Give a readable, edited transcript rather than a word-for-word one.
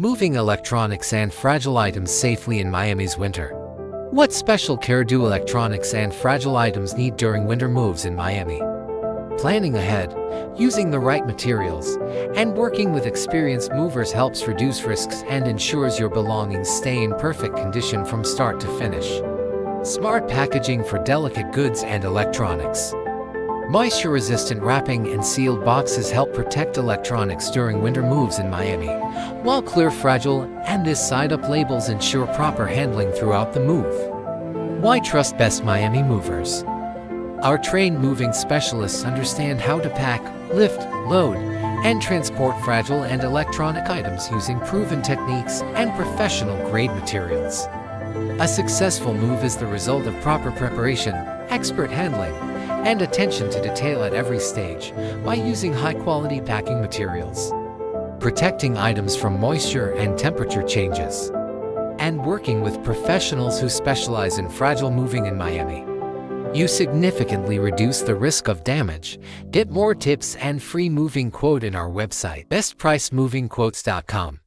Moving electronics and fragile items safely in Miami's winter. What special care do electronics and fragile items need during winter moves in Miami? Planning ahead, using the right materials, and working with experienced movers helps reduce risks and ensures your belongings stay in perfect condition from start to finish. Smart packaging for delicate goods and electronics. Moisture-resistant wrapping and sealed boxes help protect electronics during winter moves in Miami, while clear, fragile, and this side-up labels ensure proper handling throughout the move. Why trust Best Miami Movers? Our trained moving specialists understand how to pack, lift, load, and transport fragile and electronic items using proven techniques and professional-grade materials. A successful move is the result of proper preparation, expert handling, and attention to detail at every stage by using high-quality packing materials, protecting items from moisture and temperature changes, and working with professionals who specialize in fragile moving in Miami. You significantly reduce the risk of damage. Get more tips and free moving quote in our website, bestpricemovingquotes.com.